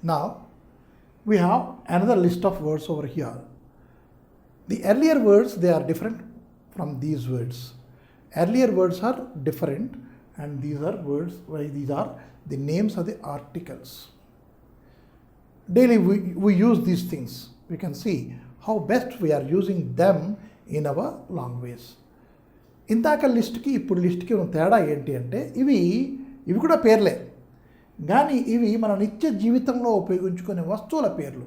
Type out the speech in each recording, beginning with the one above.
Now, we have another list of words over here. The earlier words, they are different from these words. Earlier words are different, and these are words, these are the names of the articles. Daily we use these things. We can see how best we are using them in our language. ఇందాక లిస్ట్కి ఇప్పుడు లిస్ట్కి ఉన్న తేడా ఏంటి అంటే ఇవి కూడా పేర్లే, కానీ ఇవి మన నిత్య జీవితంలో ఉపయోగించుకునే వస్తువుల పేర్లు.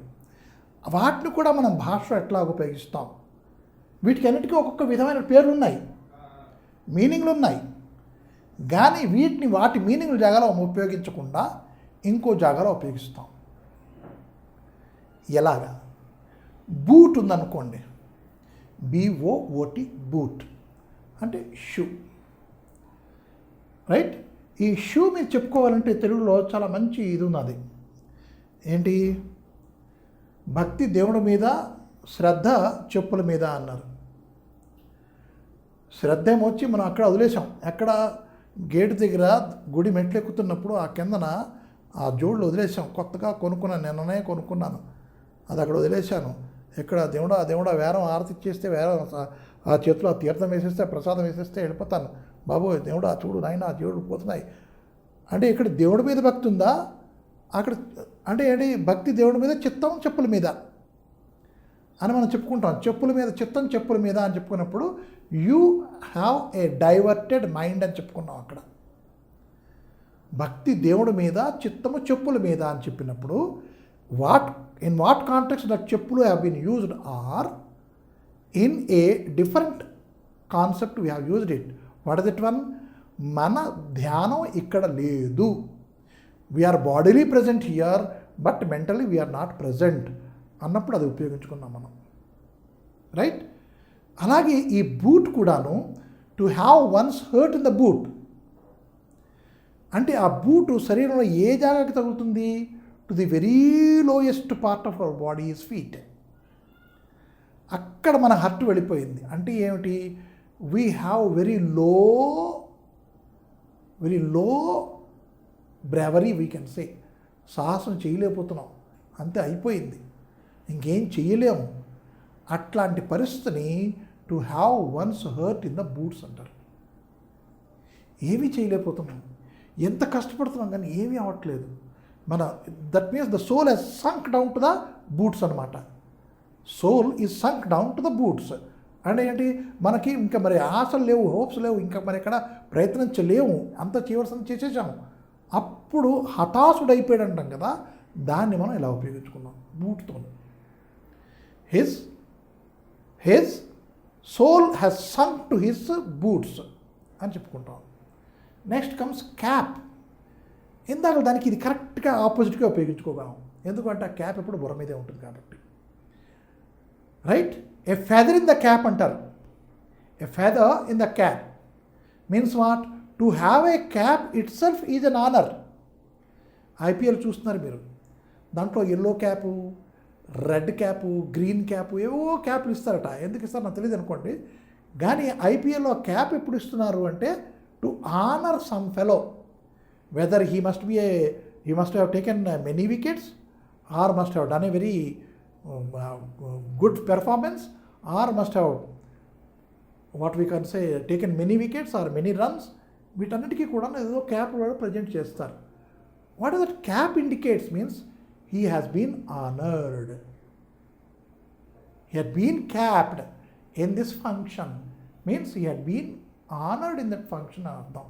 వాటిని కూడా మనం భాషలో ఎట్లా ఉపయోగిస్తాం. వీటికి అన్నిటికీ ఒక్కొక్క విధమైన పేర్లు ఉన్నాయి, మీనింగ్లు ఉన్నాయి. కానీ వీటిని వాటి మీనింగ్ల జాగాలో ఉపయోగించకుండా ఇంకో జాగాలో ఉపయోగిస్తాం. ఎలాగా? బూట్ ఉందనుకోండి, BOOT, బూట్ అంటే షూ, రైట్? ఈ షూ మీద చెప్పుకోవాలంటే తెలుగులో చాలా మంచి ఇది ఉన్నది. ఏంటి? భక్తి దేవుడి మీద, శ్రద్ధ చెప్పుల మీద అన్నారు. శ్రద్ధ ఏమొచ్చి మనం అక్కడ వదిలేసాం. ఎక్కడ? గేటు దగ్గర గుడి మెట్లు ఎక్కుతున్నప్పుడు ఆ కిందన ఆ జోడులు వదిలేసాం. కొత్తగా కొనుక్కున్నాను, నిన్ననే కొనుక్కున్నాను, అది అక్కడ వదిలేశాను. ఎక్కడ? దేవుడా వేరం ఆరతి ఇచ్చేస్తే, వేరం ఆ చేతిలో ఆ తీర్థం వేసేస్తే, ప్రసాదం వేసేస్తే వెళ్ళిపోతాను. బాబు దేవుడా చూడు నాయన ఆ దేవుడు పోతున్నాయి అంటే ఇక్కడ దేవుడి మీద భక్తి ఉందా? అక్కడ అంటే ఏంటి? భక్తి దేవుడి మీద, చిత్తం చెప్పుల మీద అని మనం చెప్పుకుంటాం. చెప్పుల మీద, చిత్తం చెప్పుల మీద అని చెప్పుకున్నప్పుడు you have a diverted mind అని చెప్పుకున్నాం. అక్కడ భక్తి దేవుడి మీద, చిత్తము చెప్పుల మీద అని చెప్పినప్పుడు in what context that చెప్పులు have been used are in a different concept we have used it. What is it one? మన ధ్యానం ఇక్కడ లేదు. We are bodily present here but mentally we are not present అన్నప్పుడు అది ఉపయోగించుకున్నాం మనం, right? అలాగే ఈ బూట్ కూడాను, to have one's hurt in the boot అంటే ఆ బూటు శరీరంలో ఏ జాగాకి తగులుతుంది? To the very lowest part of our body is feet. అక్కడ మన హర్ట్ వెళ్ళిపోయింది. అంటే ఏమిటి? We have very low bravery we can say. సాహసం చేయలేకపోతున్నాం, అంతే అయిపోయింది, ఇంకేం చేయలేము. అట్లాంటి పరిస్థితిని to have one's hurt in the boots అంటారు. ఏమీ చేయలేకపోతున్నాం, ఎంత కష్టపడుతున్నాం కానీ ఏమీ అవ్వట్లేదు. That means the soul Hess సంక్ down to the boots అనమాట. Soul is sunk down to the boots అంటే ఏంటి? మనకి ఇంకా మరి ఆశలు లేవు, హోప్స్ లేవు, ఇంకా మరి ఎక్కడ ప్రయత్నించలేము, అంత చేయవలసింది చేసేసాము. అప్పుడు హతాశుడు అయిపోయాడు అంటాం కదా, దాన్ని మనం ఇలా ఉపయోగించుకున్నాం బూట్తో. His soul has sunk to his boots అని చెప్పుకుంటాం. Next comes cap. ఇందాక దానికి ఇది కరెక్ట్గా ఆపోజిట్గా ఉపయోగించుకోగలం. ఎందుకంటే ఆ క్యాప్ ఎప్పుడు బుర్ర మీదే ఉంటుంది కాబట్టి, right? A feather in the cap అంటారు. A feather in the cap means what? To have a cap itself is an honour. IPL చూస్తున్నారు మీరు, దాంట్లో yellow cap, red cap, green cap, ఏవో క్యాప్లు ఇస్తారట. ఎందుకు ఇస్తారు నాకు తెలియదు అనుకోండి, కానీ IPLలో క్యాప్ ఎప్పుడు ఇస్తున్నారు అంటే to honour some fellow, whether he must have taken many wickets or must have done a very good performance or must have what we can say taken many wickets or many runs. వీటన్నిటికీ కూడా ఏదో cap వాడు present చేస్తారు. What is that cap indicates means he has been honored, he had been capped in this function means he had been honored in that function అని అర్థం.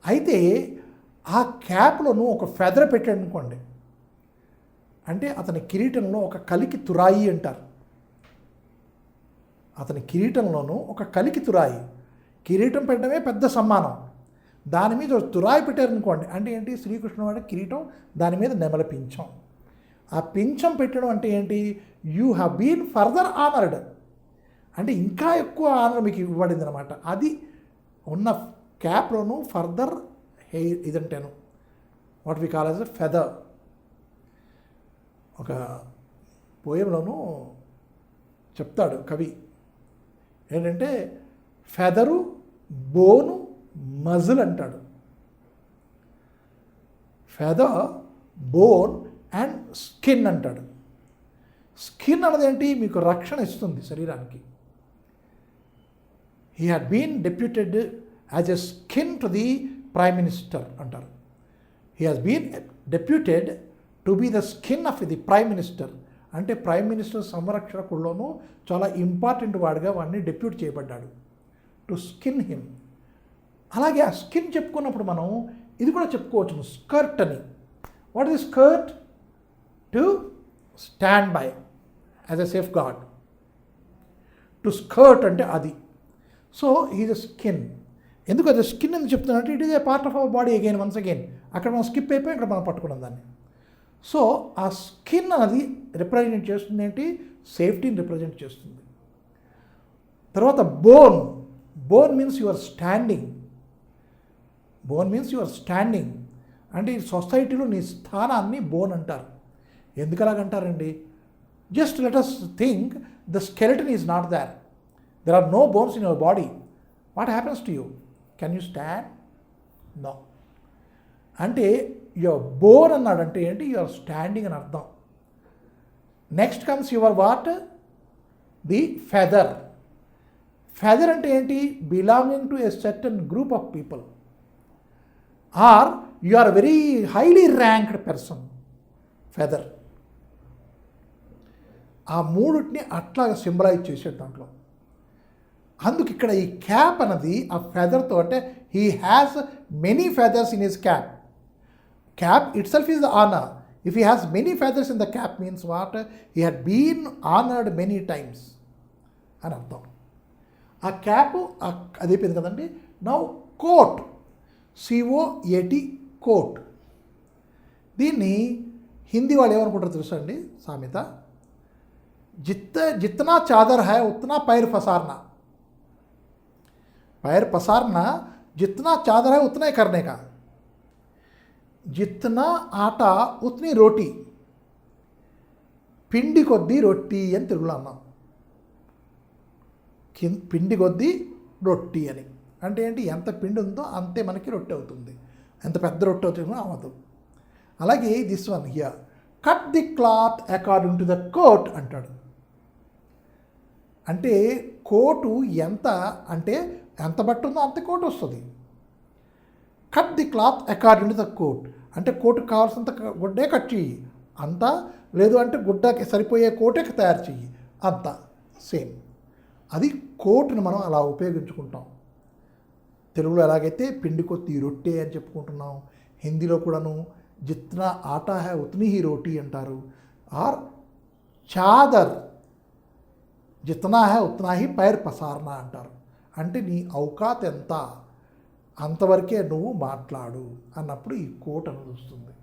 అయితే ఆ క్యాప్లోనూ ఒక ఫెదర్ పెట్టాడు అనుకోండి, అంటే అతని కిరీటంలో ఒక కలికి తురాయి అంటారు. అతని కిరీటంలోనూ ఒక కలికి తురాయి. కిరీటం పెట్టడమే పెద్ద సమ్మానం, దాని మీద తురాయి పెట్టారనుకోండి అంటే ఏంటి? శ్రీకృష్ణుడు వాడి కిరీటం, దాని మీద నెమల పింఛం. ఆ పింఛం పెట్టడం అంటే ఏంటి? You have been further honoured అంటే ఇంకా ఎక్కువ ఆనర్ మీకు ఇవ్వబడింది అనమాట. అది ఉన్న క్యాప్లోనూ ఫర్దర్ ఇదంటేను what we call as a feather. ఒక పోయంలోనూ చెప్తాడు కవి ఏంటంటే ఫెదరు, బోను, మజిల్ అంటాడు. ఫెదర్, బోన్ అండ్ స్కిన్ అంటాడు. స్కిన్ అనేది ఏంటి? మీకు రక్షణ ఇస్తుంది శరీరానికి. He had been deputed as a skin to the prime minister అంటారు. He has been deputed to be the skin of the prime minister. అంటే ప్రైమ్ మినిస్టర్ సంరక్షకుల్లోనూ చాలా ఇంపార్టెంట్ వాడిగా వాడిని డెప్యూట్ చేయబడ్డాడు. To skin him. అలాగే ఆ స్కిన్ చెప్పుకున్నప్పుడు మనం ఇది కూడా చెప్పుకోవచ్చు, స్కర్ట్ అని. What is skirt? To stand by as a safeguard. To skirt అంటే అది. So is a skin. ఎందుకు అది స్కిన్ అని చెప్తున్నానంటే it is a part of our body again, once again. అక్కడ మనం స్కిప్ అయిపోయి ఇక్కడ మనం పట్టుకున్నాం దాన్ని. సో ఆ స్కిన్ అనేది రిప్రజెంట్ చేస్తుంది ఏంటి? సేఫ్టీని రిప్రజెంట్ చేస్తుంది. తర్వాత bone. Bone means your standing. Bone means your standing. అంటే ఈ సొసైటీలో నీ స్థానాన్ని బోన్ అంటారు. ఎందుకు అలాగంటారండి? Just let us think the skeleton is not there. There are no bones in your body. What happens to you? Can you stand? No. అంటే your bone అన్నాడంటే ఏంటి? యువర్ స్టాండింగ్ అని అర్థం. Next comes your what? The feather. Feather అంటే ఏంటి? Belonging to a certain group of people. Are you are very highly ranked person. Feather. ఆ మూడుటిని అట్లాగా సింబలైజ్ చేసాడు దాంట్లో. అందుకు ఇక్కడ ఈ క్యాప్ అన్నది ఆ ఫెదర్తో, అంటే he has many feathers in his cap. Cap itself is the honour. If he has many feathers in the cap means what? He had been honoured many times అని అర్థం. ఆ క్యాప్ అది అయిపోయింది కదండి. Now coat. COAT coat. దీన్ని హిందీ వాళ్ళు ఏమనుకుంటారు తెలుసా అండి? సామెత, जितना चादर है उतना पैर पसारना. पैर पसारना, जितना चादर है उतना ही करने का. जितना ఆట ఉత్ని రోటీ. పిండి కొద్దీ రొట్టి అని తెలుగులో అన్నాం. పిండి కొద్దీ రొట్టి అని అంటే ఏంటి? ఎంత పిండి ఉందో అంతే మనకి రొట్టె అవుతుంది. ఎంత పెద్ద రొట్టె అవుతుందో అవ్వదు. అలాగే this one here, cut the cloth according to the coat అంటాడు. అంటే కోటు ఎంత అంటే ఎంత బట్ట ఉందో అంత కోట్ వస్తుంది. Cut the cloth according to the coat అంటే కోటుకు కావాల్సినంత గుడ్డే కట్ చెయ్యి అంత, లేదు అంటే గుడ్డకి సరిపోయే కోటే తయారు చెయ్యి అంత, సేమ్. అది కోటుని మనం అలా ఉపయోగించుకుంటాం. తెలుగులో ఎలాగైతే పిండి కొద్ది రొట్టె అని చెప్పుకుంటున్నాం, హిందీలో కూడాను జిత్నా ఆటా హై ఉత్నీ హీ రోటీ అంటారు. ఆర్ చాదర్ జిత్నా హై ఉత్నా హీ పైర్ పసార్నా అంటారు. అంటే నీ ఔకాత్ ఎంత అంతవరకే నువ్వు మాట్లాడు అన్నప్పుడు ఈ కోట్ అనేది వస్తుంది.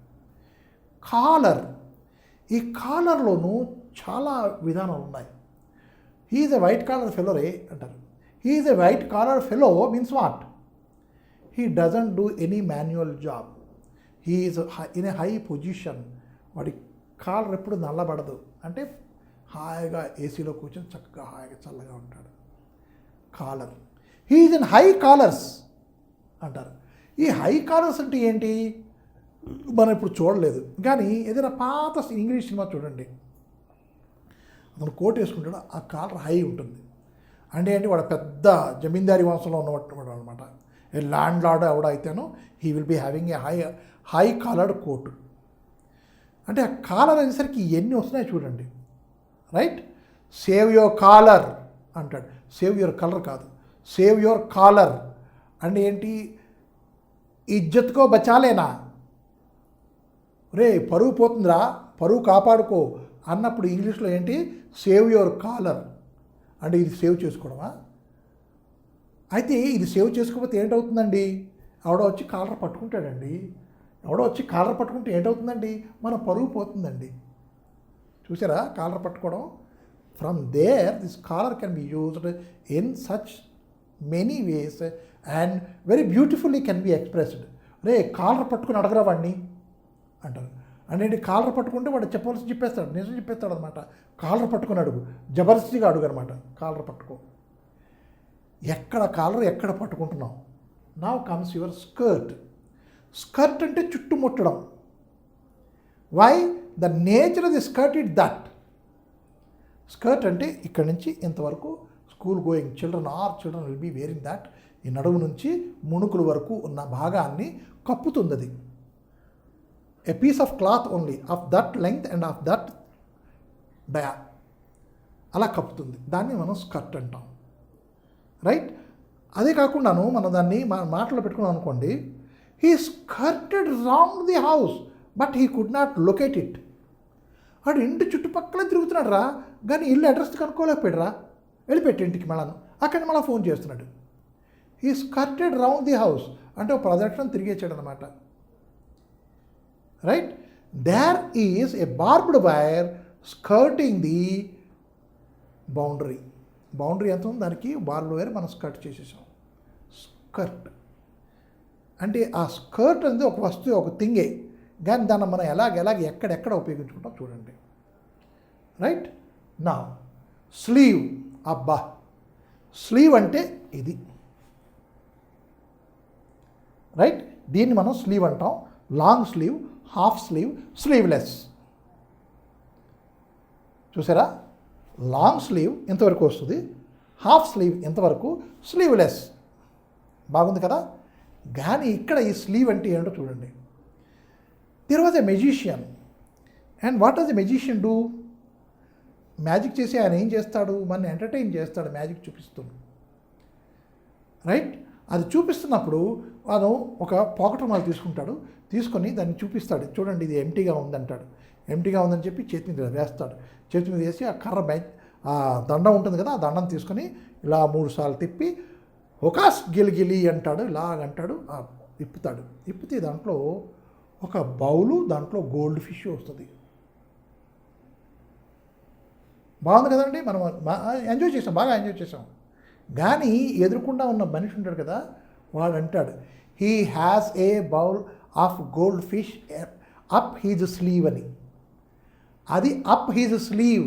కాలర్. ఈ కాలర్లోనూ చాలా విధానాలు ఉన్నాయి. He's a white collar fellow రే అంటారు. He's a white collar fellow means what? He doesn't do any manual job. He's in a high position. వాడి కాలర్ ఎప్పుడు నల్లబడదు. అంటే హాయిగా ఏసీలో కూర్చొని చక్కగా హాయిగా చల్లగా ఉంటాడు. Collar. He is in high collars అంటారు. ఈ హై కాలర్స్ అంటే ఏంటి? మనం ఇప్పుడు చూడలేదు, కానీ ఏదైనా పాత ఇంగ్లీష్ సినిమా చూడండి, అతను కోట్ వేసుకుంటాడు, ఆ కాలర్ హై ఉంటుంది. అంటే ఏంటి? వాడు పెద్ద జమీందారీ వంశంలో ఉన్నవాడు అనమాట. ఏ ల్యాండ్ లార్డ్ ఎవడ అయితేనో he will be having a high collared coat. అంటే ఆ కాలర్ అనేసరికి ఎన్ని వస్తున్నాయి చూడండి. రైట్? సేవ్ యువర్ కాలర్ అంటాడు. సేవ్ యువర్ కలర్ కాదు, సేవ్ యువర్ కాలర్ అంటే ఏంటి? ఇజ్జత్కో బచాలేనా, రే పరువు పోతుందిరా, పరువు కాపాడుకో అన్నప్పుడు ఇంగ్లీష్లో ఏంటి? Save your collar. అంటే ఇది సేవ్ చేసుకోవడమా? అయితే ఇది సేవ్ చేసుకోకపోతే ఏంటవుతుందండి? ఎవడో వచ్చి కాలర్ పట్టుకుంటాడండి. ఎవడో వచ్చి కాలర్ పట్టుకుంటే ఏంటవుతుందండి? మన పరువు పోతుందండి. చూసారా కాలర్ పట్టుకోవడం? From there this collar can be used in such many ways and very beautifully can be expressed. రే కాలర్ పట్టుకుని అడగరా వాడిని అంటారు. అంటే కాలర్ పట్టుకుంటే వాడు చెప్పవలసి చెప్పేస్తాడు, నిజం చెప్పేస్తాడు అనమాట. కాలర్ పట్టుకుని అడుగు, జబర్దస్తిగా అడుగు అనమాట. కాలర్ పట్టుకో. ఎక్కడ కాలర్ ఎక్కడ పట్టుకుంటున్నావు? Now comes your skirt. Skirt అంటే చుట్టుముట్టడం. Why? The nature of the skirt it that. Skirt అంటే ఇక్కడ నుంచి ఇంతవరకు school going children will be wearing that. ఈ నడుము నుంచి ముణుకుల వరకు ఉన్న భాగాన్ని కప్పుతుంది అది. A piece of cloth only of that length and of that dia అలా కప్పుతుంది. దాన్ని మనం స్కర్ట్ అంటాం, రైట్? అదే కాకుండాను మనం దాన్ని మాటలో పెట్టుకున్నాం అనుకోండి, he skirted round the house but he could not locate it. వాడు ఇంటి చుట్టుపక్కల తిరుగుతున్నాడు రా, కానీ ఇల్లు అడ్రస్ కనుక్కోలేకపోయాడు రా, వెళ్ళిపెట్టి ఇంటికి మళ్ళాను, అక్కడ మళ్ళీ ఫోన్ చేస్తున్నాడు. He skirted round the house అంటే ఒక ప్రదక్షిణ తిరిగేచ్చాడు అనమాట, right? There is a barbed wire skirting the boundary. Boundary ఎంత ఉంది దానికి, బార్బ్డ్ వైర్ మనం స్కర్ట్ చేసేసాం. స్కర్ట్ అంటే ఆ స్కర్ట్ అనేది ఒక వస్తువు, ఒక థింగే, కానీ దాన్ని మనం ఎలాగ ఎక్కడెక్కడ ఉపయోగించుకుంటాం చూడండి, రైట్? నా స్లీవ్, అబ్బా స్లీవ్ అంటే ఇది, రైట్? దీన్ని మనం స్లీవ్ అంటాం. Long slew, half slew, sleeveless. చూసారా, లాంగ్ స్లీవ్ ఇంతవరకు వస్తుంది, హాఫ్ స్లీవ్ ఇంతవరకు, స్లీవ్లెస్. బాగుంది కదా? కానీ ఇక్కడ ఈ స్లీవ్ అంటే ఏంటో చూడండి. There was a magician and what does a magician do? Magic చేసి ఆయన ఏం చేస్తాడు, మన ఎంటర్టైన్ చేస్తాడు మ్యాజిక్ చూపిస్తూ, రైట్? అది చూపిస్తున్నప్పుడు వాడు ఒక పాకెట్ రుమాలు తీసుకొని దాన్ని చూపిస్తాడు. చూడండి ఇది ఎంటీగా ఉందంటాడు. ఎంటీగా ఉందని చెప్పి చేతి మీద వేస్తాడు. చేతి మీద వేసి ఆ కర్ర ఆ దండం ఉంటుంది కదా, ఆ దండం తీసుకొని ఇలా 3 సార్లు తిప్పి ఒకాస్ గిలిగిలి అంటాడు, ఇలాగంటాడు, ఇప్పుతాడు. ఇప్పితే దాంట్లో ఒక బౌలు, దాంట్లో గోల్డ్ ఫిష్ వస్తుంది. బాగుంది కదండి, మనం ఎంజాయ్ చేసాం, బాగా ఎంజాయ్ చేసాం. కానీ ఎదురుకుండా ఉన్న మనిషి ఉంటాడు కదా, వాడు అంటాడు he has a bowl of goldfish up his sleeve అని. అది up his sleeve,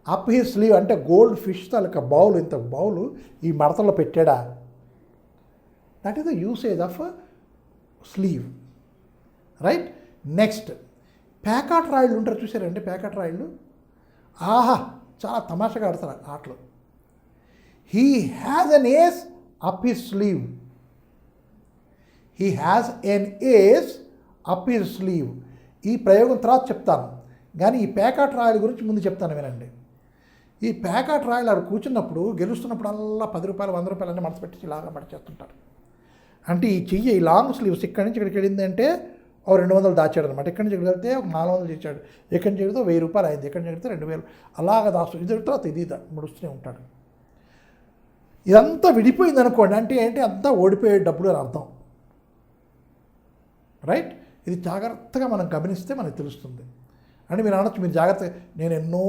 up his sleeve అంటే గోల్డ్ ఫిష్ తాలూకా బౌల్, ఇంత బౌలు ఈ మడతలో పెట్టాడా. That is the usage of sleeve, right? Next ప్యాకాట్ రాయిళ్ళు ఉంటారు, చూసారంటే ప్యాకాట్ రాయిళ్ళు, ఆహా చాలా తమాషాగా ఆడతారు ఆటలు. He has an ace up his sleeve, he has an ace up his sleeve. ఈ ప్రయోగం తర్వాత చెప్తాను, కానీ ఈ ప్యాకాట్ రాయల గురించి ముందు చెప్తాను వినండి. ఈ ప్యాకాట్ రాయలు ఆడు కూర్చున్నప్పుడు గెలుస్తున్నప్పుడు అలా 10 రూపాయలు 100 రూపాయలు అన్నీ మనసు పెట్టి ఇలాగా పడిచేస్తుంటారు. అంటే ఈ చెయ్యి ఈ లాంగ్ స్లీవ్స్ ఇక్కడి నుంచి ఇక్కడికి వెళ్ళింది అంటే ఓ 200 దాచాడు అనమాట. ఇక్కడి నుంచి ఇక్కడికి వెళ్తే ఒక 400 చేశాడు, ఎక్కడి నుంచి వెళ్తే 1000 రూపాయలు అయింది, ఎక్కడి నుంచి వెళ్తే 2000, అలాగ దాస్తూ ఇది తర్వాత ఇది ముడుస్తూనే ఉంటాడు. ఇదంతా విడిపోయింది అనుకోండి, అంటే ఏంటి, అంతా ఓడిపోయే డబ్బులు అని అర్థం, రైట్? ఇది జాగ్రత్తగా మనం గమనిస్తే మనకు తెలుస్తుంది. అంటే మీరు అనొచ్చు, మీరు జాగ్రత్తగా, నేను ఎన్నో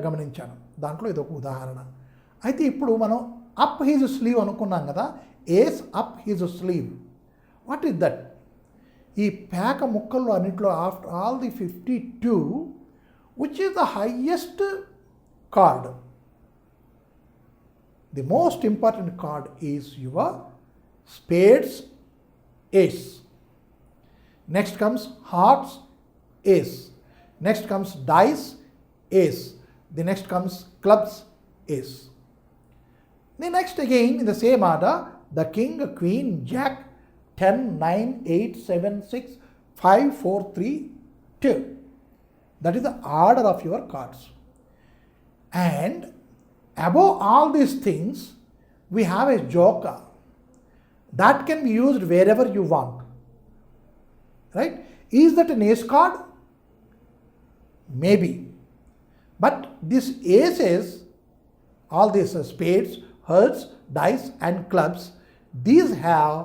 గమనించాను, దాంట్లో ఇది ఒక ఉదాహరణ. అయితే ఇప్పుడు మనం అప్ హీజ్ స్లీవ్ అనుకున్నాం కదా, ace up his sleeve. What is that? ఈ పేక ముక్కల్లో అన్నింటిలో after all the 52 which is the highest card, the most important card is your spades ace. Next comes hearts ace. Next comes dice, ace. The next comes clubs, ace. The next again in the same order, the king, queen, jack, 10, 9, 8, 7, 6, 5, 4, 3, 2. That is the order of your cards. And above all these things, we have a joker that can be used wherever you want. Right? Is that an ace card? Maybe. But this aces, all these spades, hearts, dice and clubs, these have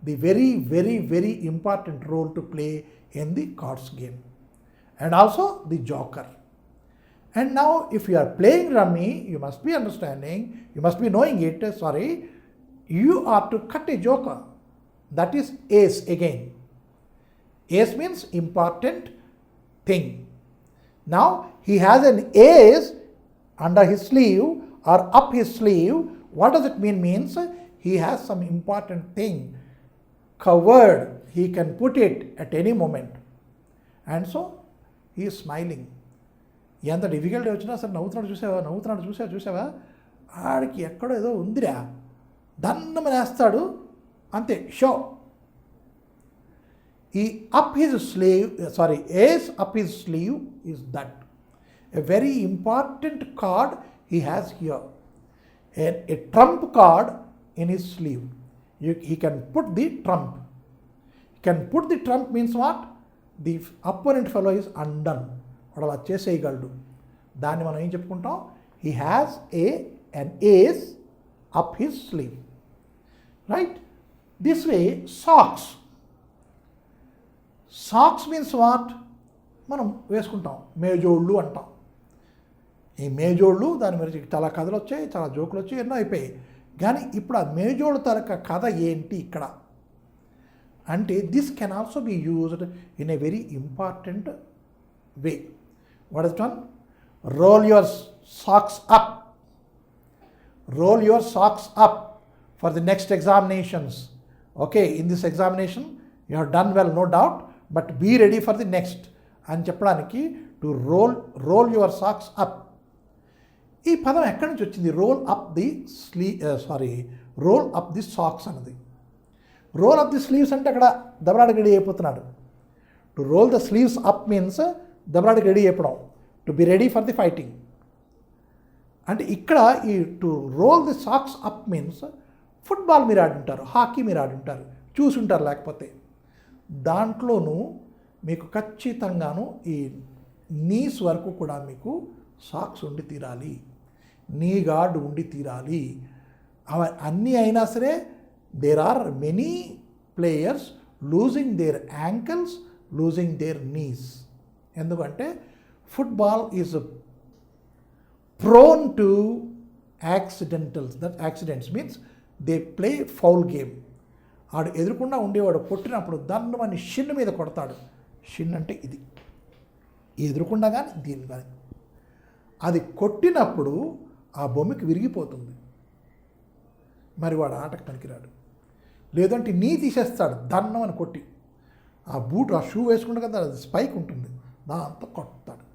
the very, very, very important role to play in the cards game. And also the joker. And now if you are playing rummy, you must be understanding, you must be knowing it, you are to cut a joker. That is ace again. Ace means important thing. Now he has an ace under his sleeve or up his sleeve. What does it mean? Means he has some important thing covered. He can put it at any moment. And so ఈ smiling. ఎంత difficulty వచ్చినా సరే నవ్వుతున్నాడు చూసావా ఆడికి ఎక్కడో ఏదో ఉందిరా, దన్నమని వేస్తాడు అంతే. షో ఈ up his sleeve ace up his sleeve is that a very important card he has here. A trump card in his sleeve. He can put the trump. He can put the trump means what? The opponent fellow is undone. వాడు అలా చేసేయగలడు. దాన్ని మనం ఏం చెప్పుకుంటాం? He has an ace up his sleeve. Right? This way, socks. Socks means what? మనం వేసుకుంటాం, మేజోళ్ళు అంటాం. ఈ మేజోళ్ళు దాని మీద చాలా కథలు వచ్చాయి, చాలా జోకులు వచ్చాయి, ఎన్నో అయిపోయాయి. కానీ ఇప్పుడు ఆ మేజోళ్ళు తరక కథ ఏంటి ఇక్కడ అంటే, this can also be used in a very important way. What is one? Roll your socks up. Roll your socks up for the next examinations. Okay, in this examination you have done well, no doubt, but be ready for the next అని చెప్పడానికి to roll your socks up. ఈ పదం ఎక్కడి నుంచి వచ్చింది? Roll up the socks అన్నది. Roll up the sleeves అంటే అక్కడ దబరాడికి రెడీ అయిపోతున్నాడు. To roll the sleeves up means దబరాడికి రెడీ అయిపోవడం, to be ready for the fighting. అంటే ఇక్కడ ఈ to roll the socks up means football మీరు ఆడుంటారు, హాకీ మీరు ఆడుంటారు, చూసి ఉంటారు. లేకపోతే దాంట్లోనూ మీకు ఖచ్చితంగాను ఈ నీస్ వరకు కూడా మీకు సాక్స్ ఉండి తీరాలి, నీ గార్డ్ ఉండి తీరాలి. అన్నీ అయినా సరే there are many players losing their ankles, losing their knees. ఎందుకంటే football is prone to accidentals. That accidents means they play foul game. ఆడు ఎదురుకుండా ఉండేవాడు కొట్టినప్పుడు దాన్ని మన షిన్ మీద కొడతాడు. షిన్ అంటే ఇది ఎదురుకుండా కానీ దీన్ని కానీ, అది కొట్టినప్పుడు ఆ బొమ్మకి విరిగిపోతుంది. మరి వాడు ఆటకు పనికిరాడు. లేదంటే నీ తీసేస్తాడు దన్నం అని కొట్టి. ఆ బూట్ ఆ షూ వేసుకుంటే కదా అది స్పైక్ ఉంటుంది, దాంతో కొడతాడు.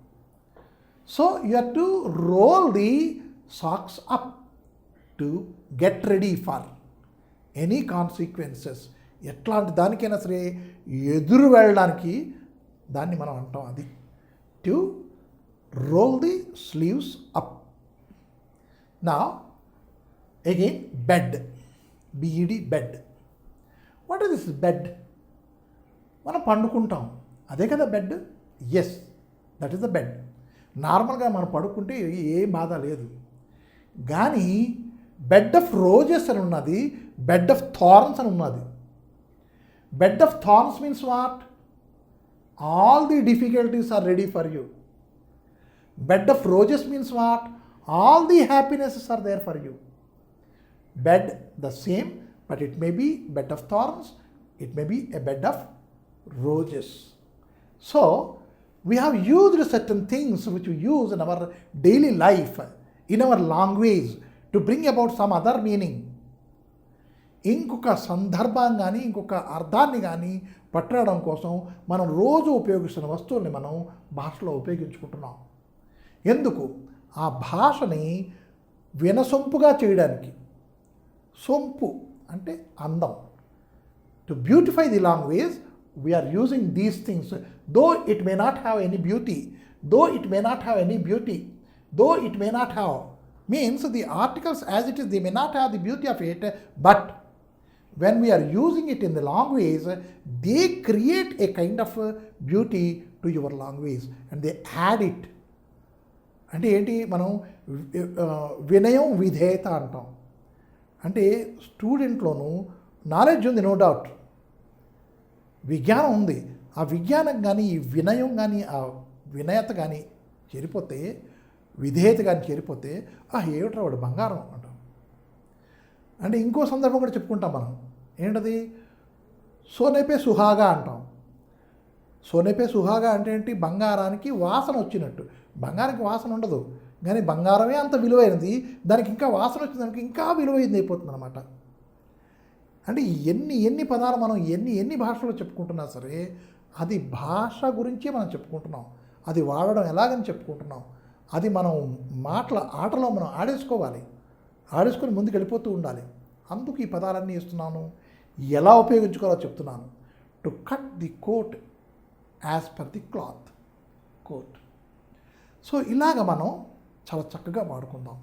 So you have to roll the socks up to get ready for any consequences. ఎట్లాంటి దానికైనా సరే ఎదురు వెళ్ళడానికి దాన్ని మనం అంటాం, అది to roll the sleeves up. Now again, bed. B-E-D, bed. What is this bed? మనం పండుకుంటాం, అదే కదా bed. Yes, that is the bed. నార్మల్గా మనం పడుకుంటే ఏ బాధ లేదు. కానీ బెడ్ ఆఫ్ రోజెస్ అని ఉన్నది, బెడ్ ఆఫ్ థార్న్స్ అని ఉన్నది. Bed of thorns means what? All the difficulties are ready for you. Bed of roses means what? All the happinesses are there for you. Bed, the same, but it may be bed of thorns, it may be a bed of roses. So, we have used certain things which we use in our daily life, in our language, to bring about some other meaning. ఇంకొక సందర్భాన్ని కానీ ఇంకొక అర్థాన్ని కానీ పట్టడం కోసం మనం రోజు ఉపయోగిస్తున్న వస్తువుల్ని మనం భాషలో ఉపయోగించుకుంటున్నాం. ఎందుకు? ఆ భాషని వినసొంపుగా చేయడానికి. సొంపు అంటే అందం. To beautify the language we are using these things. Though it may not have any beauty, though it may not have any beauty, though it may not have means the articles as it is, they may not have the beauty of it, but when we are using it in the language, they create a kind of beauty to your language and they add it. అంటే ఏంటి? మనం వినయం విధేయత అంటాం. అంటే స్టూడెంట్లోనూ knowledge ఉంది, no doubt, విజ్ఞానం ఉంది. ఆ విజ్ఞానం కానీ ఈ వినయం కానీ ఆ వినయత కానీ చేరిపోతే, విధేయత కానీ చేరిపోతే, ఏమిట్రా వాడు బంగారం అంటాం. అంటే ఇంకో సందర్భం కూడా చెప్పుకుంటాం మనం. ఏంటది? సోనేపే సుహాగా అంటాం. సోనేపే సుహాగా అంటే ఏంటి? బంగారానికి వాసన వచ్చినట్టు. బంగారానికి వాసన ఉండదు, కానీ బంగారమే అంత విలువైనది, దానికి ఇంకా వాసన వచ్చింది, దానికి ఇంకా విలువైంది అయిపోతుంది అనమాట. అంటే ఎన్ని పదాలు మనం ఎన్ని భాషలో చెప్పుకుంటున్నా సరే అది భాష గురించే మనం చెప్పుకుంటున్నాం, అది వాడడం ఎలాగని చెప్పుకుంటున్నాం, అది మనం ఆటలో మనం ఆడేసుకొని ముందుకు వెళ్ళిపోతూ ఉండాలి. అందుకు ఈ పదాలన్నీ ఇస్తున్నాను, ఎలా ఉపయోగించుకోవాలో చెప్తున్నాను. To cut the coat as per the cloth coat. So ఇలాగ మనం చాలా చక్కగా వాడుకుందాం.